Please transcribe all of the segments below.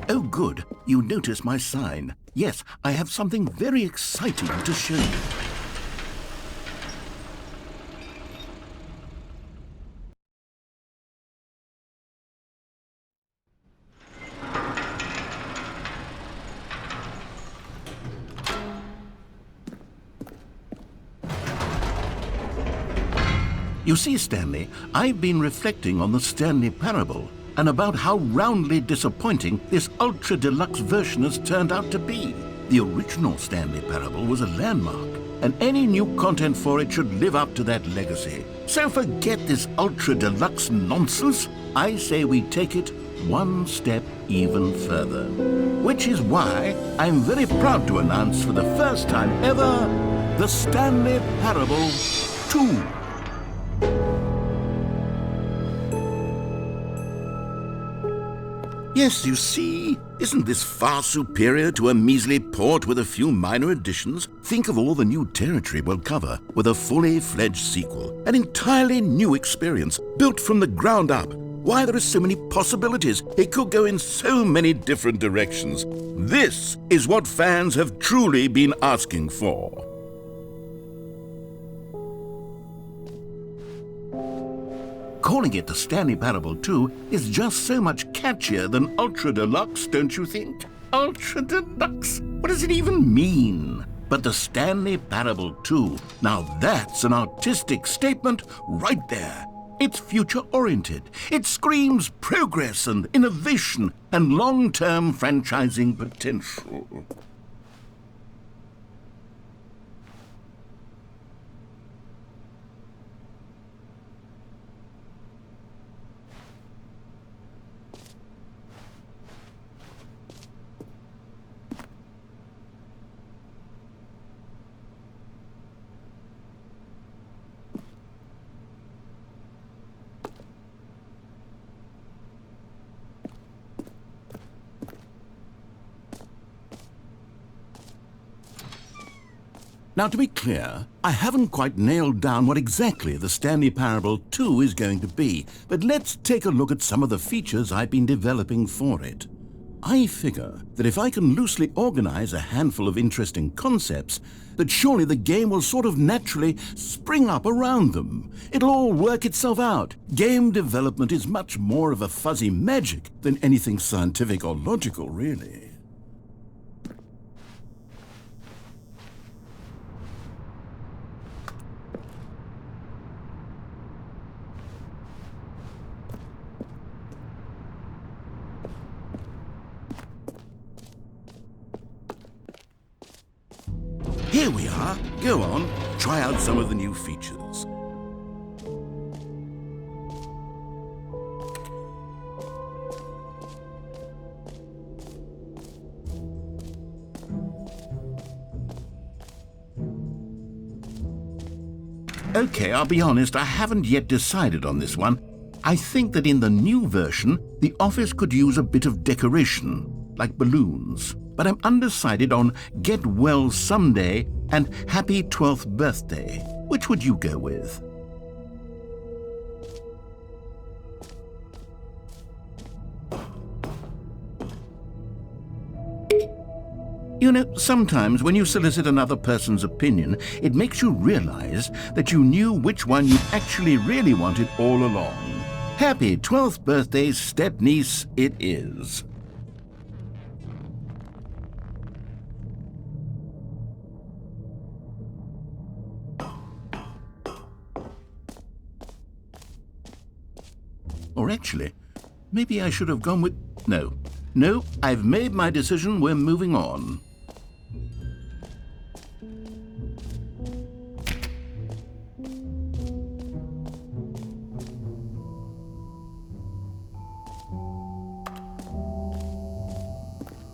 Oh, good. You notice my sign. Yes, I have something very exciting to show you. You see, Stanley, I've been reflecting on the Stanley parable and about how roundly disappointing this ultra deluxe version has turned out to be. The original Stanley parable was a landmark, and any new content for it should live up to that legacy. So forget this ultra deluxe nonsense. I say we take it one step even further. Which is why I'm very proud to announce for the first time ever, the Stanley Parable 2. Yes, you see, isn't this far superior to a measly port with a few minor additions? Think of all the new territory we'll cover with a fully fledged sequel, an entirely new experience, built from the ground up. Why, there are so many possibilities. It could go in so many different directions. This is what fans have truly been asking for. Calling it the Stanley Parable 2 is just so much catchier than Ultra Deluxe, don't you think? Ultra Deluxe? What does it even mean? But the Stanley Parable 2, now that's an artistic statement right there. It's future-oriented. It screams progress and innovation and long-term franchising potential. Now, to be clear, I haven't quite nailed down what exactly the Stanley Parable 2 is going to be, but let's take a look at some of the features I've been developing for it. I figure that if I can loosely organize a handful of interesting concepts, that surely the game will sort of naturally spring up around them. It'll all work itself out. Game development is much more of a fuzzy magic than anything scientific or logical, really. Here we are. Go on, try out some of the new features. Okay, I'll be honest, I haven't yet decided on this one. I think that in the new version, the office could use a bit of decoration, like balloons. But I'm undecided on Get Well Someday and Happy 12th Birthday. Which would you go with? You know, sometimes when you solicit another person's opinion, it makes you realize that you knew which one you actually really wanted all along. Happy 12th birthday, step-niece, it is. Or actually, maybe I should have gone with... No, I've made my decision, we're moving on.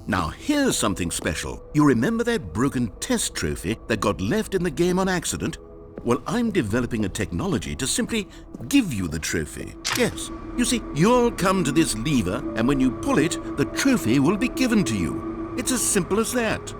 Now here's something special. You remember that broken test trophy that got left in the game on accident? Well, I'm developing a technology to simply give you the trophy. Yes, you see, you'll come to this lever, and when you pull it, the trophy will be given to you. It's as simple as that.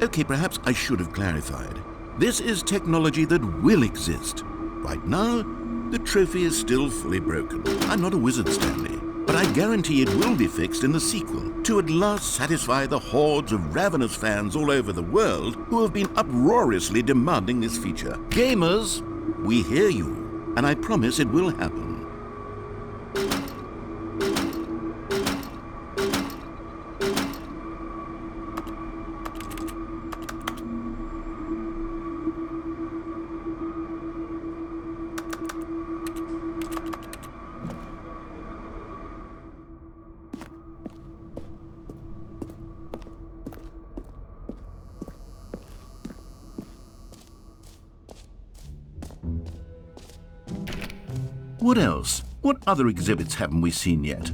Okay, perhaps I should have clarified. This is technology that will exist. Right now, the trophy is still fully broken. I'm not a wizard, Stanley. But I guarantee it will be fixed in the sequel to at last satisfy the hordes of ravenous fans all over the world who have been uproariously demanding this feature. Gamers, we hear you, and I promise it will happen. What else? What other exhibits haven't we seen yet?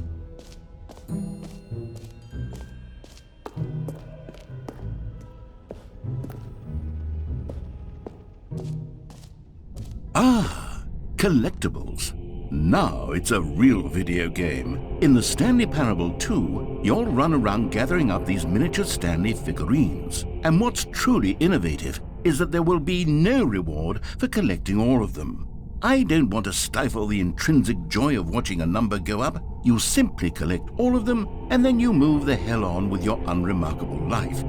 Ah, collectibles. Now it's a real video game. In the Stanley Parable 2, you'll run around gathering up these miniature Stanley figurines. And what's truly innovative is that there will be no reward for collecting all of them. I don't want to stifle the intrinsic joy of watching a number go up. You simply collect all of them, and then you move the hell on with your unremarkable life.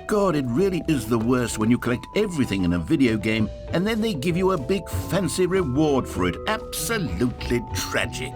God, it really is the worst when you collect everything in a video game and then they give you a big fancy reward for it. Absolutely tragic.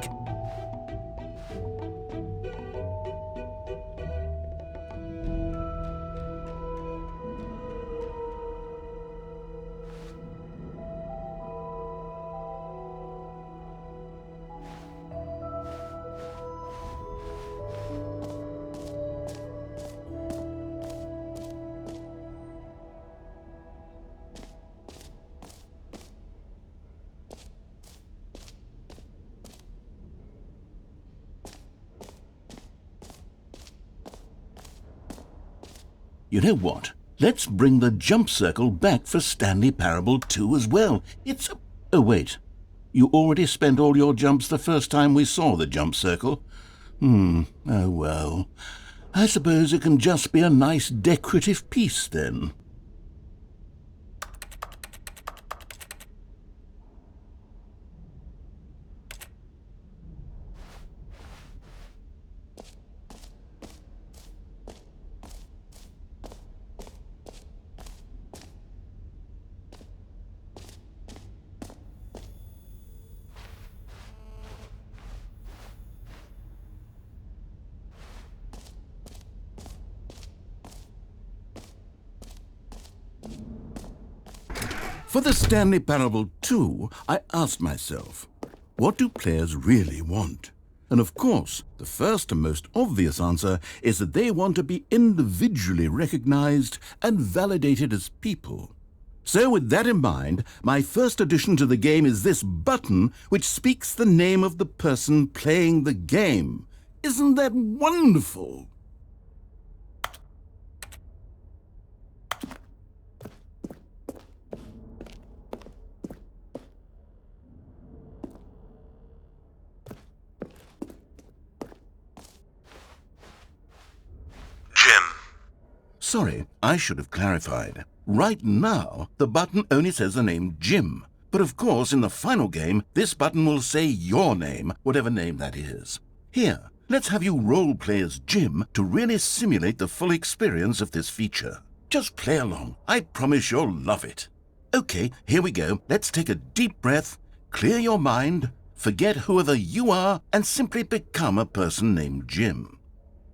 You know what? Let's bring the jump circle back for Stanley Parable 2 as well. It's a... Oh, wait. You already spent all your jumps the first time we saw the jump circle? Oh well. I suppose it can just be a nice decorative piece then. For the Stanley Parable 2, I asked myself, what do players really want? And of course, the first and most obvious answer is that they want to be individually recognized and validated as people. So with that in mind, my first addition to the game is this button which speaks the name of the person playing the game. Isn't that wonderful? Sorry, I should have clarified. Right now, the button only says the name Jim. But of course, in the final game, this button will say your name, whatever name that is. Here, let's have you role-play as Jim to really simulate the full experience of this feature. Just play along. I promise you'll love it. Okay, here we go. Let's take a deep breath, clear your mind, forget whoever you are, and simply become a person named Jim.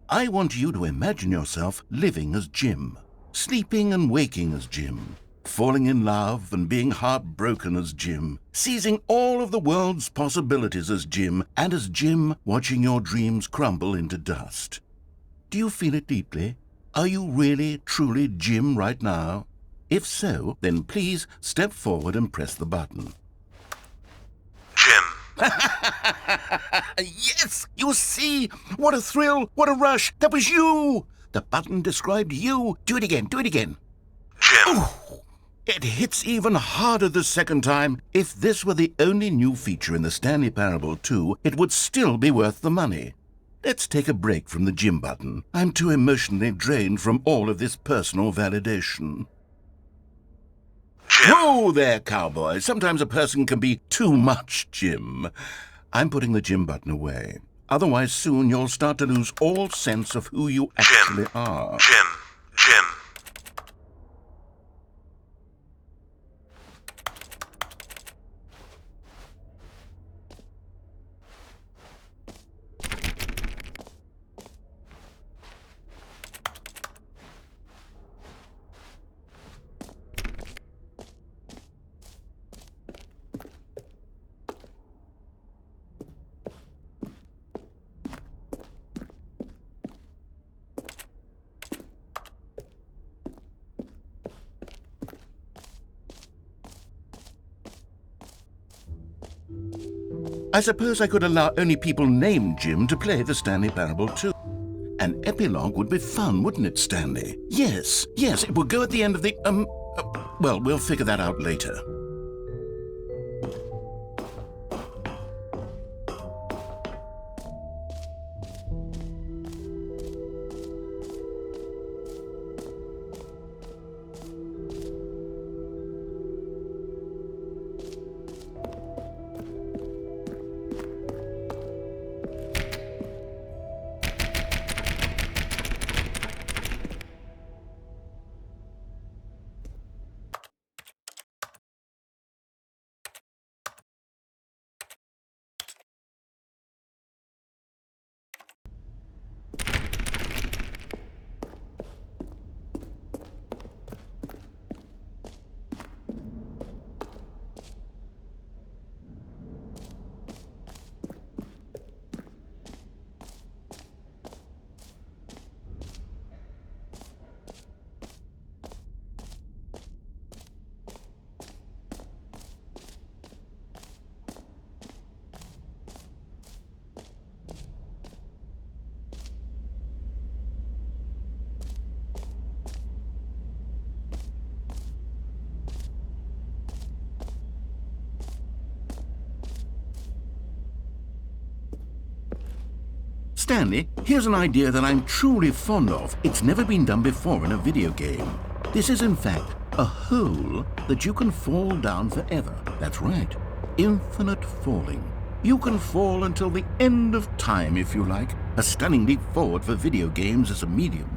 I want you to imagine yourself living as Jim, sleeping and waking as Jim, falling in love and being heartbroken as Jim, seizing all of the world's possibilities as Jim, and as Jim watching your dreams crumble into dust. Do you feel it deeply? Are you really, truly Jim right now? If so, then please step forward and press the button. Jim. Yes! You see? What a thrill! What a rush! That was you! The button described you. Do it again. Do it again. Jim. Ooh. It hits even harder the second time. If this were the only new feature in the Stanley Parable 2, it would still be worth the money. Let's take a break from the gym button. I'm too emotionally drained from all of this personal validation. Jim. Whoa there, cowboy. Sometimes a person can be too much, Jim. I'm putting the gym button away. Otherwise, soon you'll start to lose all sense of who you actually are. Jim. I suppose I could allow only people named Jim to play the Stanley Parable 2. An epilogue would be fun, wouldn't it, Stanley? Yes, it would go at the end of the, well, we'll figure that out later. Stanley, here's an idea that I'm truly fond of. It's never been done before in a video game. This is, in fact, a hole that you can fall down forever. That's right. Infinite falling. You can fall until the end of time, if you like. A stunning leap forward for video games as a medium.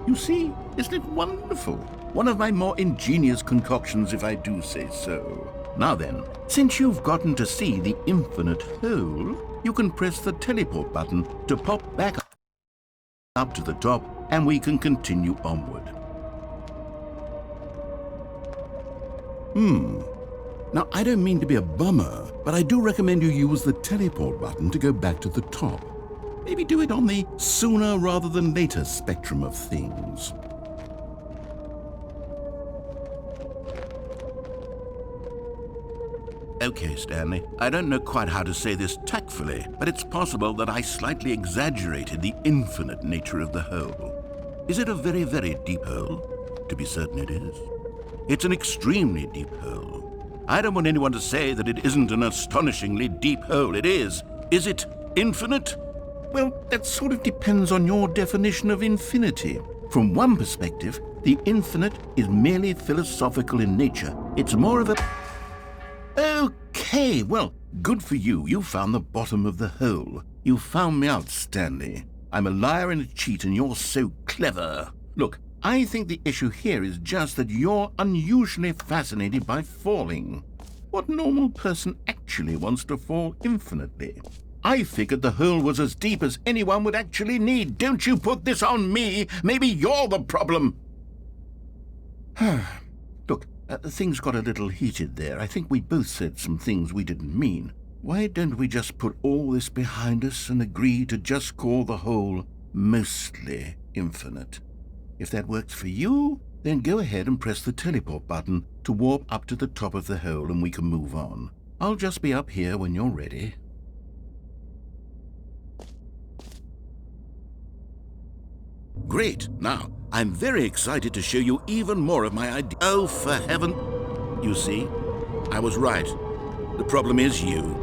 You see, isn't it wonderful? One of my more ingenious concoctions, if I do say so. Now then, since you've gotten to see the infinite hole, you can press the teleport button to pop back up to the top, and we can continue onward. Now, I don't mean to be a bummer, but I do recommend you use the teleport button to go back to the top. Maybe do it on the sooner rather than later spectrum of things. Okay, Stanley, I don't know quite how to say this tactfully, but it's possible that I slightly exaggerated the infinite nature of the hole. Is it a very, very deep hole? To be certain it is. It's an extremely deep hole. I don't want anyone to say that it isn't an astonishingly deep hole. It is. Is it infinite? Well, that sort of depends on your definition of infinity. From one perspective, the infinite is merely philosophical in nature. It's more of a... Okay, well, good for you. You found the bottom of the hole. You found me out, Stanley. I'm a liar and a cheat, and you're so clever. Look, I think the issue here is just that you're unusually fascinated by falling. What normal person actually wants to fall infinitely? I figured the hole was as deep as anyone would actually need. Don't you put this on me. Maybe you're the problem. Look, things got a little heated there. I think we both said some things we didn't mean. Why don't we just put all this behind us and agree to just call the hole mostly infinite? If that works for you, then go ahead and press the teleport button to warp up to the top of the hole and we can move on. I'll just be up here when you're ready. Great. Now, I'm very excited to show you even more of my idea. Oh, for heaven... You see, I was right. The problem is you.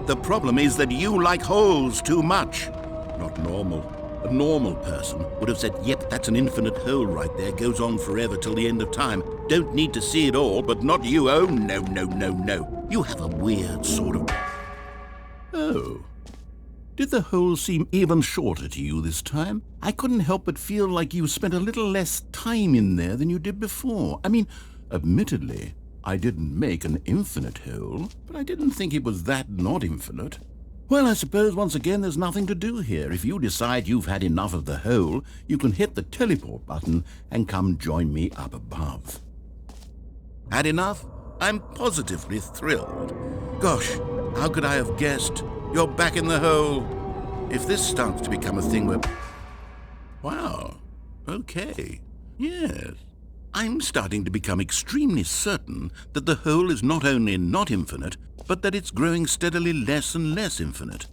The problem is that you like holes too much. Not normal. A normal person would have said, yep, that's an infinite hole right there, goes on forever till the end of time. Don't need to see it all, but not you. Oh, no, no, no, no. You have a weird sort of... Oh. Did the hole seem even shorter to you this time? I couldn't help but feel like you spent a little less time in there than you did before. I mean, admittedly, I didn't make an infinite hole, but I didn't think it was that not infinite. Well, I suppose once again there's nothing to do here. If you decide you've had enough of the hole, you can hit the teleport button and come join me up above. Had enough? I'm positively thrilled. Gosh, how could I have guessed? You're back in the hole. If this starts to become a thing where... Wow. Okay. Yes. I'm starting to become extremely certain that the hole is not only not infinite, but that it's growing steadily less and less infinite.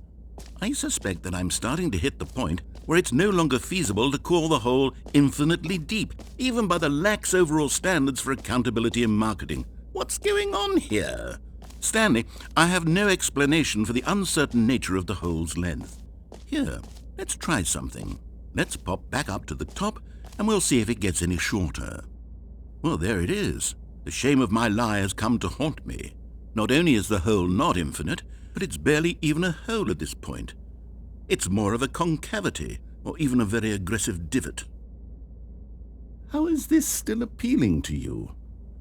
I suspect that I'm starting to hit the point where it's no longer feasible to call the hole infinitely deep, even by the lax overall standards for accountability and marketing. What's going on here? Stanley, I have no explanation for the uncertain nature of the hole's length. Here, let's try something. Let's pop back up to the top, and we'll see if it gets any shorter. Well, there it is. The shame of my lie has come to haunt me. Not only is the hole not infinite, but it's barely even a hole at this point. It's more of a concavity, or even a very aggressive divot. How is this still appealing to you?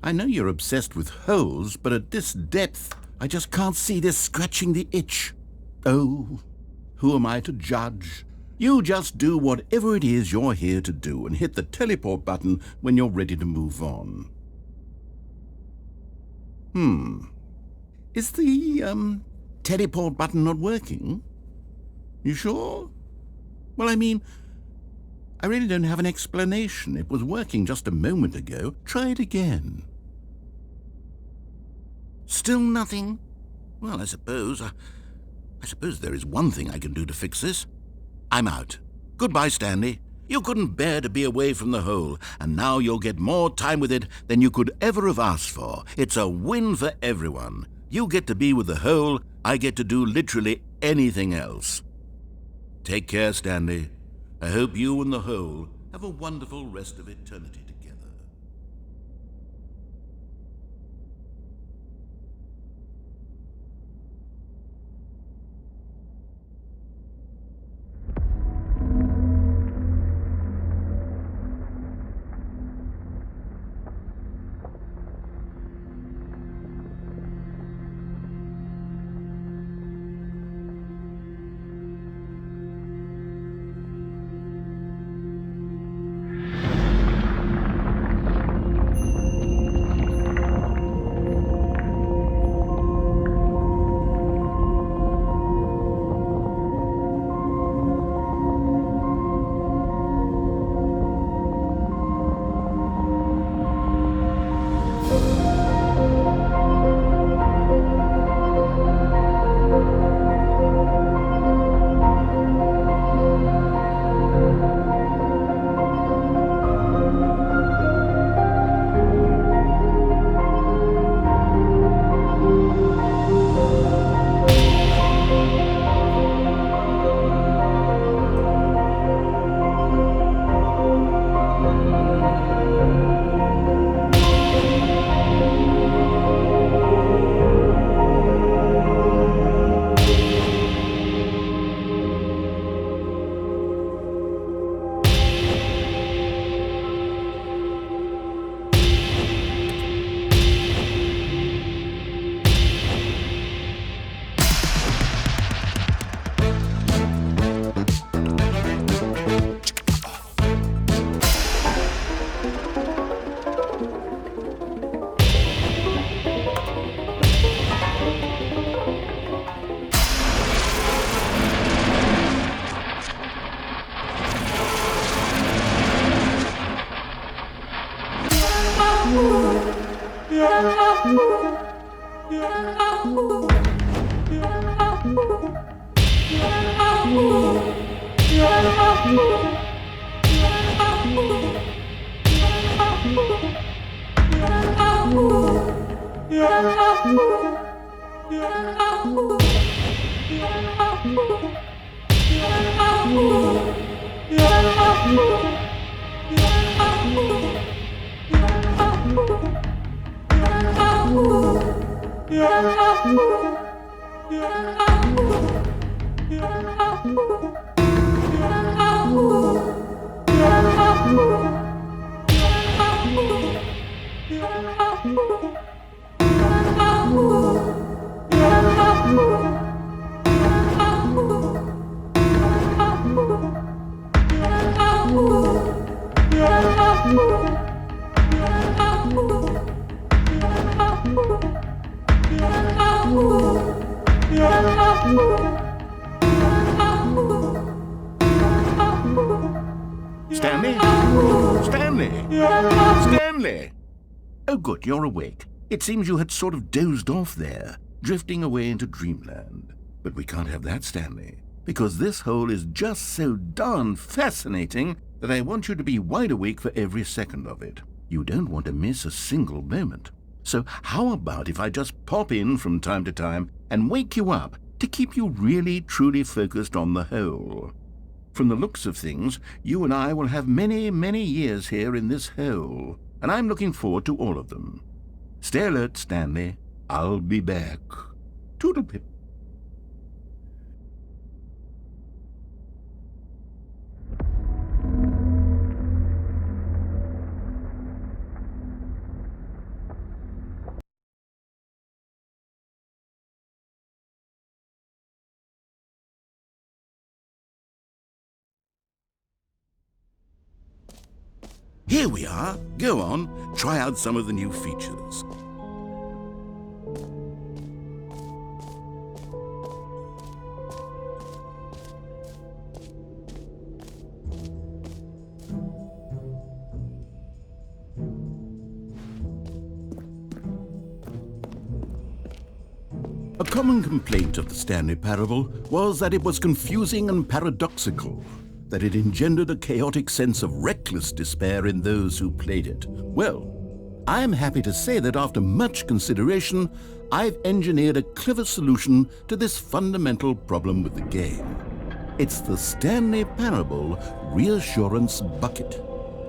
I know you're obsessed with holes, but at this depth, I just can't see this scratching the itch. Oh, who am I to judge? You just do whatever it is you're here to do and hit the teleport button when you're ready to move on. Is the, teleport button not working? You sure? Well, I mean, I really don't have an explanation. It was working just a moment ago. Try it again. Still nothing? Well, I suppose there is one thing I can do to fix this. I'm out. Goodbye, Stanley. You couldn't bear to be away from the hole, and now you'll get more time with it than you could ever have asked for. It's a win for everyone. You get to be with the hole, I get to do literally anything else. Take care, Stanley. I hope you and the hole have a wonderful rest of eternity together. Stanley? Stanley? Stanley! Oh, good, you're awake. It seems you had sort of dozed off there, drifting away into dreamland. But we can't have that, Stanley, because this hole is just so darn fascinating that I want you to be wide awake for every second of it. You don't want to miss a single moment. So how about if I just pop in from time to time and wake you up to keep you really, truly focused on the hole? From the looks of things, you and I will have many, many years here in this hole, and I'm looking forward to all of them. Stay alert, Stanley. I'll be back. Toodle-pip. Here we are. Go on, try out some of the new features. A common complaint of the Stanley Parable was that it was confusing and paradoxical, that it engendered a chaotic sense of reckless despair in those who played it. Well, I'm happy to say that after much consideration, I've engineered a clever solution to this fundamental problem with the game. It's the Stanley Parable Reassurance Bucket.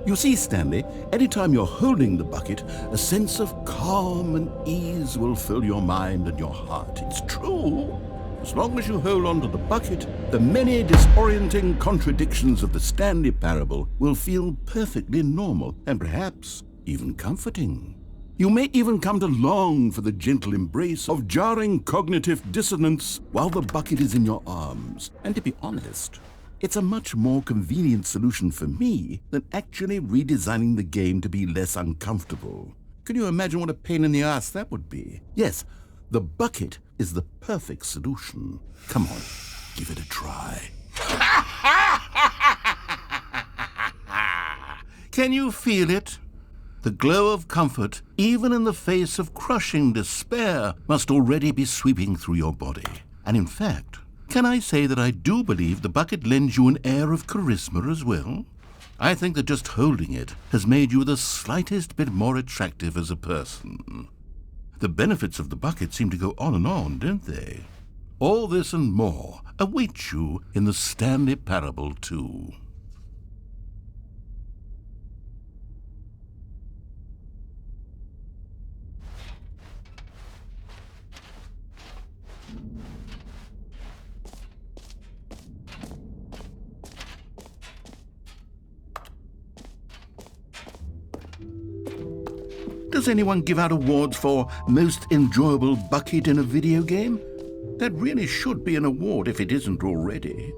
You see, Stanley, anytime you're holding the bucket, a sense of calm and ease will fill your mind and your heart. It's true. As long as you hold on to the bucket, the many disorienting contradictions of the Stanley Parable will feel perfectly normal and perhaps even comforting. You may even come to long for the gentle embrace of jarring cognitive dissonance while the bucket is in your arms. And to be honest, it's a much more convenient solution for me than actually redesigning the game to be less uncomfortable. Can you imagine what a pain in the ass that would be? Yes, the bucket is the perfect solution. Come on, give it a try. Can you feel it? The glow of comfort, even in the face of crushing despair, must already be sweeping through your body. And in fact, can I say that I do believe the bucket lends you an air of charisma as well? I think that just holding it has made you the slightest bit more attractive as a person. The benefits of the bucket seem to go on and on, don't they? All this and more await you in the Stanley Parable 2. Does anyone give out awards for most enjoyable bucket in a video game? That really should be an award if it isn't already.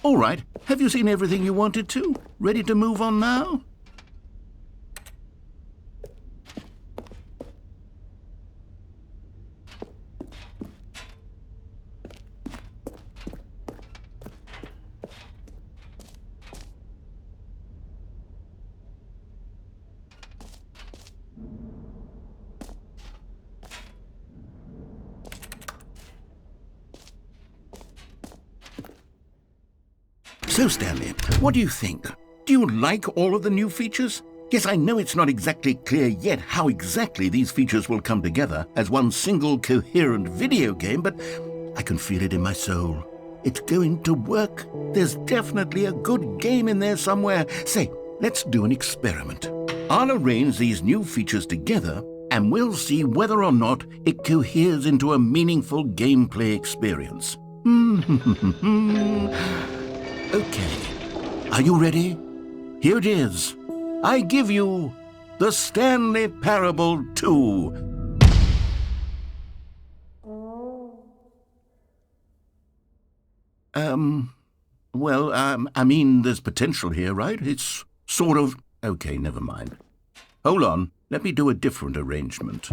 All right, have you seen everything you wanted to? Ready to move on now? So, Stanley, what do you think? Do you like all of the new features? Yes, I know it's not exactly clear yet how exactly these features will come together as one single coherent video game, but I can feel it in my soul. It's going to work. There's definitely a good game in there somewhere. Say, let's do an experiment. I'll arrange these new features together, and we'll see whether or not it coheres into a meaningful gameplay experience. Okay, are you ready? Here it is. I give you the Stanley Parable 2. I mean, there's potential here, right? It's sort of... Okay, never mind. Hold on, let me do a different arrangement.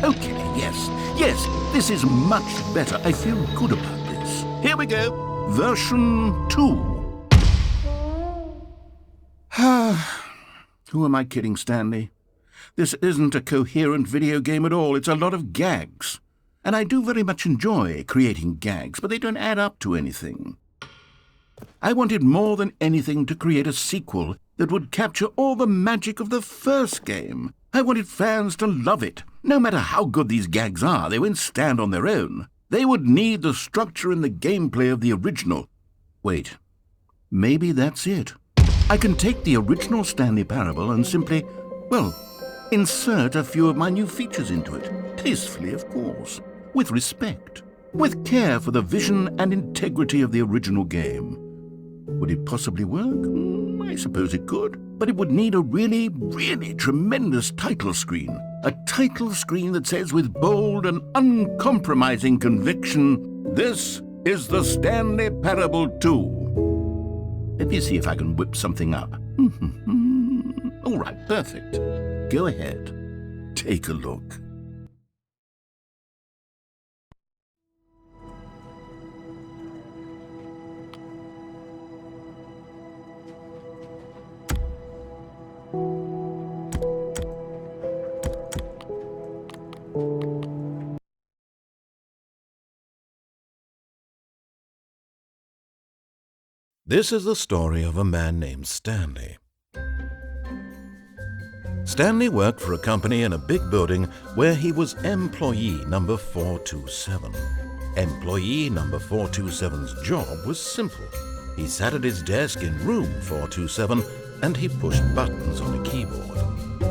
Okay, yes, this is much better. I feel good about this. Here we go. Version 2. Who am I kidding, Stanley? This isn't a coherent video game at all. It's a lot of gags. And I do very much enjoy creating gags, but they don't add up to anything. I wanted more than anything to create a sequel that would capture all the magic of the first game. I wanted fans to love it. No matter how good these gags are, they won't stand on their own. They would need the structure and the gameplay of the original. Wait, maybe that's it. I can take the original Stanley Parable and simply, well, insert a few of my new features into it. Tastefully, of course. With respect. With care for the vision and integrity of the original game. Would it possibly work? I suppose it could. But it would need a really, really tremendous title screen. A title screen that says with bold and uncompromising conviction, "This is the Stanley Parable 2." Let me see if I can whip something up. All right, perfect. Go ahead. Take a look. This is the story of a man named Stanley. Stanley worked for a company in a big building where he was employee number 427. Employee number 427's job was simple. He sat at his desk in room 427 and he pushed buttons on a keyboard.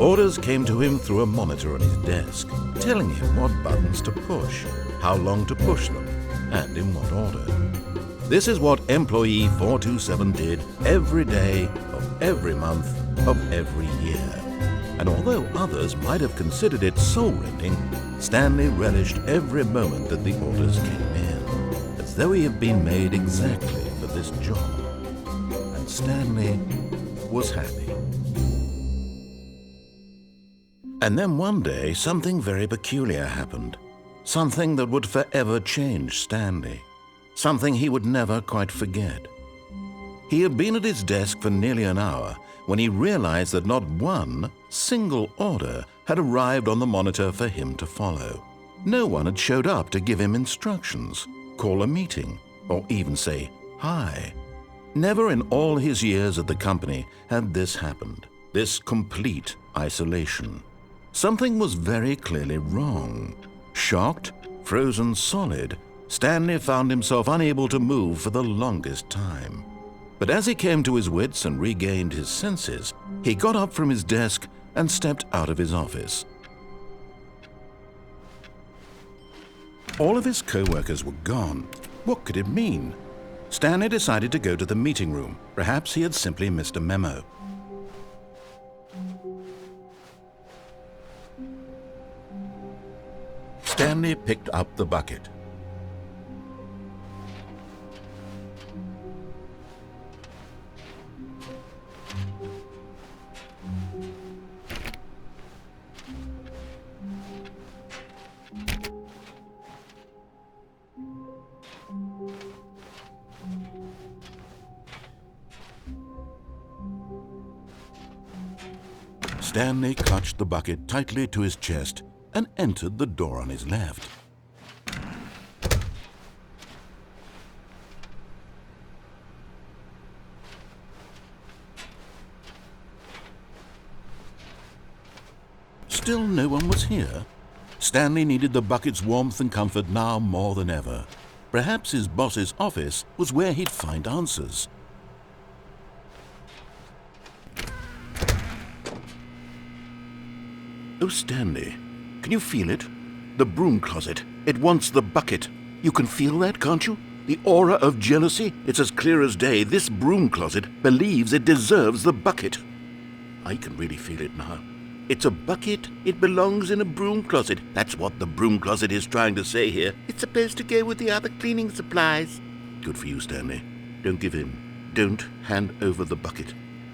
Orders came to him through a monitor on his desk, telling him what buttons to push, how long to push them, and in what order. This is what employee 427 did every day of every month of every year. And although others might have considered it soul-rending, Stanley relished every moment that the orders came in, as though he had been made exactly for this job. And Stanley was happy. And then one day, something very peculiar happened. Something that would forever change Stanley. Something he would never quite forget. He had been at his desk for nearly an hour when he realized that not one single order had arrived on the monitor for him to follow. No one had showed up to give him instructions, call a meeting, or even say hi. Never in all his years at the company had this happened, this complete isolation. Something was very clearly wrong. Shocked, frozen solid, Stanley found himself unable to move for the longest time. But as he came to his wits and regained his senses, he got up from his desk and stepped out of his office. All of his co-workers were gone. What could it mean? Stanley decided to go to the meeting room. Perhaps he had simply missed a memo. Stanley picked up the bucket. Stanley clutched the bucket tightly to his chest and entered the door on his left. Still no one was here. Stanley needed the bucket's warmth and comfort now more than ever. Perhaps his boss's office was where he'd find answers. Oh, Stanley, can you feel it? The broom closet. It wants the bucket. You can feel that, can't you? The aura of jealousy? It's as clear as day. This broom closet believes it deserves the bucket. I can really feel it now. It's a bucket. It belongs in a broom closet. That's what the broom closet is trying to say here. It's supposed to go with the other cleaning supplies. Good for you, Stanley. Don't give in. Don't hand over the bucket.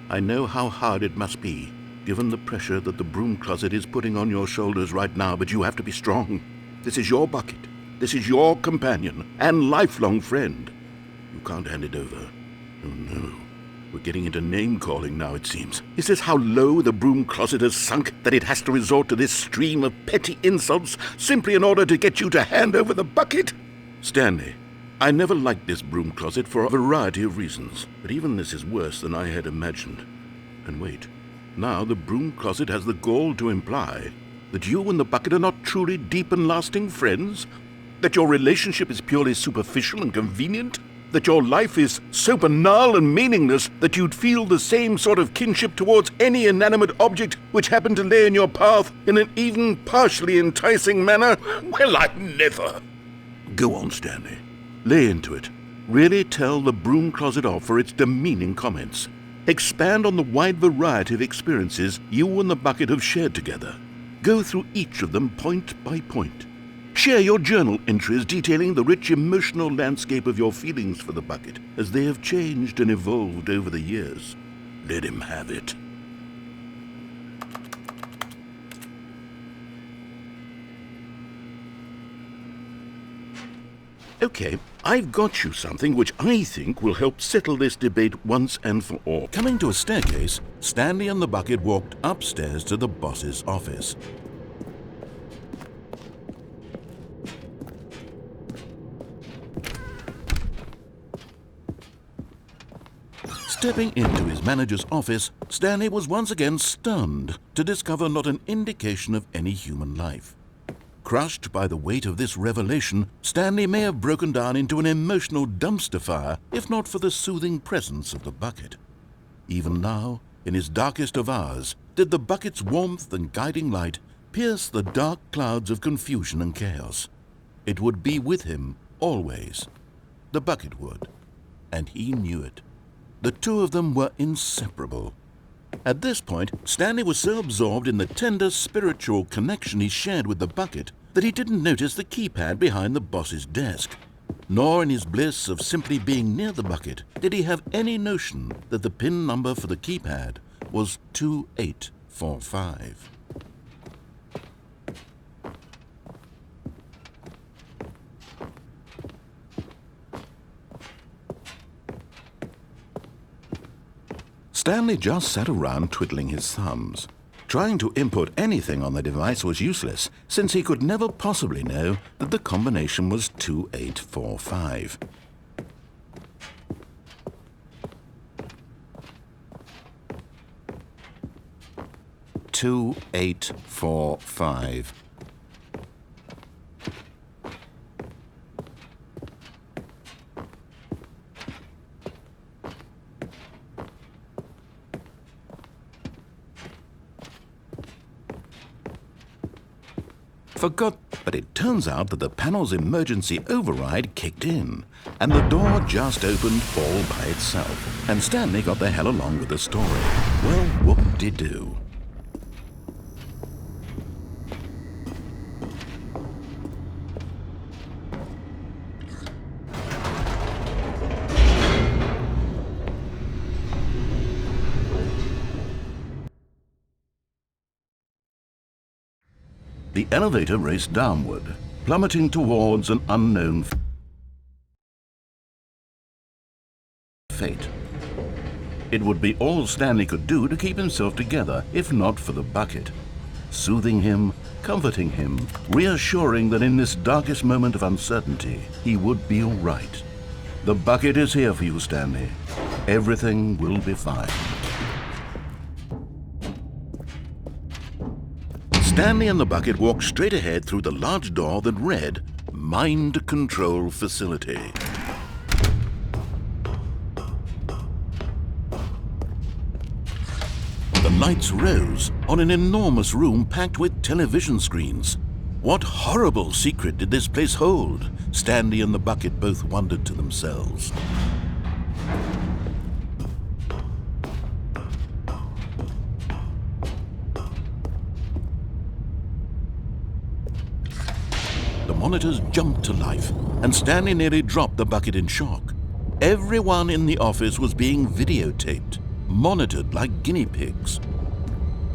I know how hard it must be, given the pressure that the broom closet is putting on your shoulders right now, but you have to be strong. This is your bucket. This is your companion and lifelong friend. You can't hand it over. Oh, no. We're getting into name-calling now, it seems. Is this how low the broom closet has sunk, that it has to resort to this stream of petty insults simply in order to get you to hand over the bucket? Stanley, I never liked this broom closet for a variety of reasons, but even this is worse than I had imagined. And wait, now the broom closet has the gall to imply that you and the bucket are not truly deep and lasting friends? That your relationship is purely superficial and convenient? That your life is so banal and meaningless that you'd feel the same sort of kinship towards any inanimate object which happened to lay in your path in an even partially enticing manner? Well, I never. Go on, Stanley. Lay into it. Really tell the broom closet off for its demeaning comments. Expand on the wide variety of experiences you and the bucket have shared together. Go through each of them point by point. Share your journal entries detailing the rich emotional landscape of your feelings for the bucket as they have changed and evolved over the years. Let him have it. Okay, I've got you something which I think will help settle this debate once and for all. Coming to a staircase, Stanley and the bucket walked upstairs to the boss's office. Stepping into his manager's office, Stanley was once again stunned to discover not an indication of any human life. Crushed by the weight of this revelation, Stanley may have broken down into an emotional dumpster fire if not for the soothing presence of the bucket. Even now, in his darkest of hours, did the bucket's warmth and guiding light pierce the dark clouds of confusion and chaos. It would be with him always. The bucket would, and he knew it. The two of them were inseparable. At this point, Stanley was so absorbed in the tender spiritual connection he shared with the bucket that he didn't notice the keypad behind the boss's desk. Nor in his bliss of simply being near the bucket did he have any notion that the PIN number for the keypad was 2845. Stanley just sat around twiddling his thumbs. Trying to input anything on the device was useless, since he could never possibly know that the combination was 2845. "2845. Forgot, but it turns out that the panel's emergency override kicked in, and the door just opened all by itself, and Stanley got the hell along with the story. Well, whoop-de-doo. The elevator raced downward, plummeting towards an unknown fate. It would be all Stanley could do to keep himself together, if not for the bucket. Soothing him, comforting him, reassuring that in this darkest moment of uncertainty, he would be all right. The bucket is here for you, Stanley. Everything will be fine. Stanley and the bucket walked straight ahead through the large door that read, Mind Control Facility. The lights rose on an enormous room packed with television screens. What horrible secret did this place hold? Stanley and the bucket both wondered to themselves. The monitors jumped to life, and Stanley nearly dropped the bucket in shock. Everyone in the office was being videotaped, monitored like guinea pigs.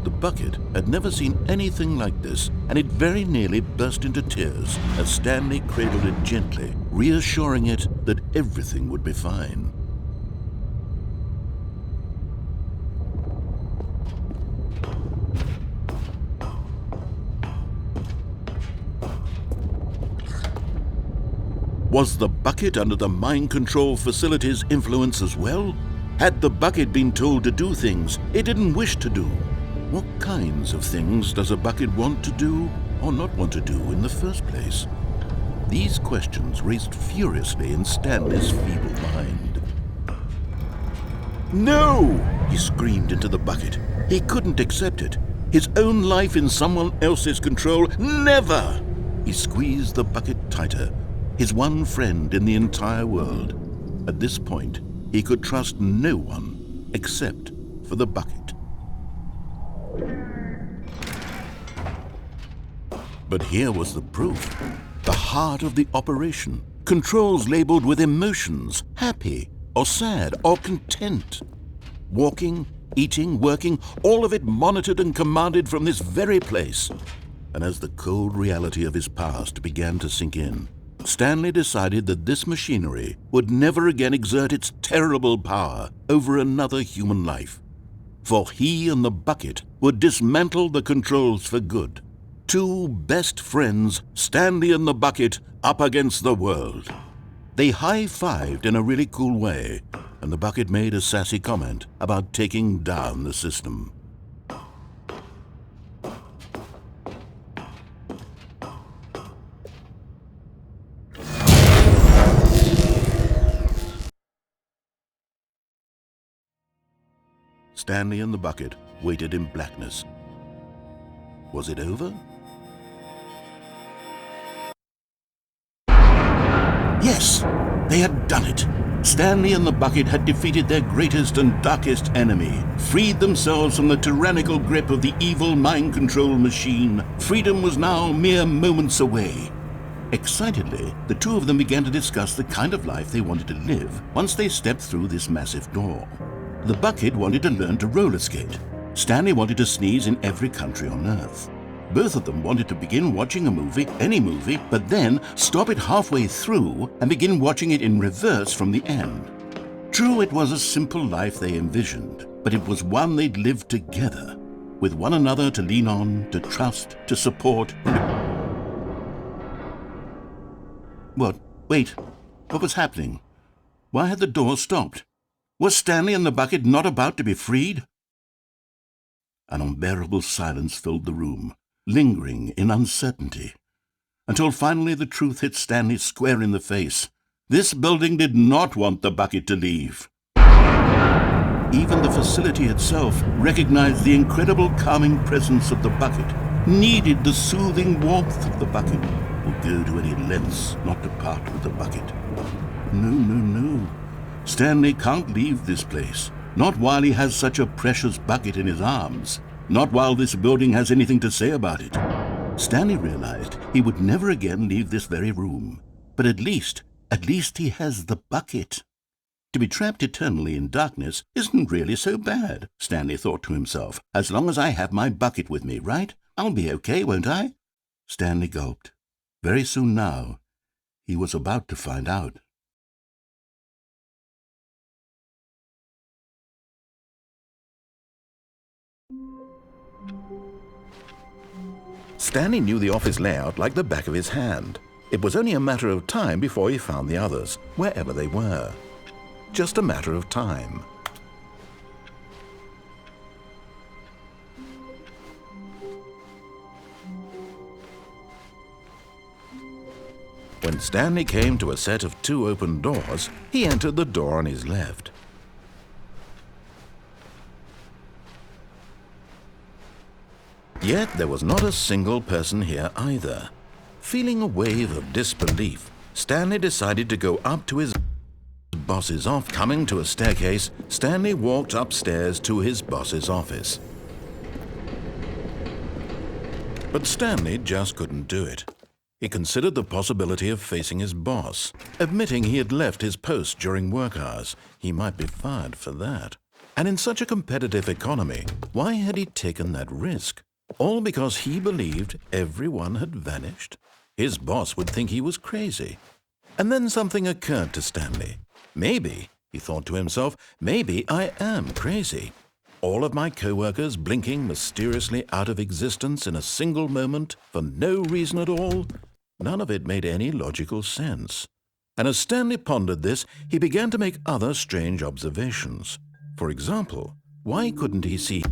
The bucket had never seen anything like this, and it very nearly burst into tears as Stanley cradled it gently, reassuring it that everything would be fine. Was the bucket under the mind control facility's influence as well? Had the bucket been told to do things it didn't wish to do? What kinds of things does a bucket want to do or not want to do in the first place? These questions raced furiously in Stanley's feeble mind. No! He screamed into the bucket. He couldn't accept it. His own life in someone else's control, never! He squeezed the bucket tighter. His one friend in the entire world. At this point, he could trust no one except for the bucket. But here was the proof. The heart of the operation. Controls labeled with emotions, happy or sad or content. Walking, eating, working, all of it monitored and commanded from this very place. And as the cold reality of his past began to sink in, Stanley decided that this machinery would never again exert its terrible power over another human life. For he and the bucket would dismantle the controls for good. Two best friends, Stanley and the bucket, up against the world. They high-fived in a really cool way, and the bucket made a sassy comment about taking down the system. Stanley and the bucket waited in blackness. Was it over? Yes, they had done it. Stanley and the bucket had defeated their greatest and darkest enemy, freed themselves from the tyrannical grip of the evil mind control machine. Freedom was now mere moments away. Excitedly, the two of them began to discuss the kind of life they wanted to live once they stepped through this massive door. The bucket wanted to learn to roller skate. Stanley wanted to sneeze in every country on Earth. Both of them wanted to begin watching a movie, any movie, but then stop it halfway through and begin watching it in reverse from the end. True, it was a simple life they envisioned, but it was one they'd lived together, with one another to lean on, to trust, to support. What? Wait, what was happening? Why had the door stopped? Was Stanley and the bucket not about to be freed? An unbearable silence filled the room, lingering in uncertainty, until finally the truth hit Stanley square in the face. This building did not want the bucket to leave. Even the facility itself recognized the incredible calming presence of the bucket, needed the soothing warmth of the bucket, would go to any lengths not to part with the bucket. No. Stanley can't leave this place, not while he has such a precious bucket in his arms, not while this building has anything to say about it. Stanley realized he would never again leave this very room, but at least he has the bucket. To be trapped eternally in darkness isn't really so bad, Stanley thought to himself. As long as I have my bucket with me, right? I'll be okay, won't I? Stanley gulped. Very soon now, he was about to find out. Stanley knew the office layout like the back of his hand. It was only a matter of time before he found the others, wherever they were. Just a matter of time. When Stanley came to a set of 2 open doors, he entered the door on his left. Yet there was not a single person here either. Feeling a wave of disbelief, Stanley decided to go up to his boss's office. Coming to a staircase, Stanley walked upstairs to his boss's office. But Stanley just couldn't do it. He considered the possibility of facing his boss. Admitting he had left his post during work hours, he might be fired for that. And in such a competitive economy, why had he taken that risk? All because he believed everyone had vanished? His boss would think he was crazy. And then something occurred to Stanley. Maybe, he thought to himself, maybe I am crazy. All of my co-workers blinking mysteriously out of existence in a single moment for no reason at all? None of it made any logical sense. And as Stanley pondered this, he began to make other strange observations. For example, why couldn't he see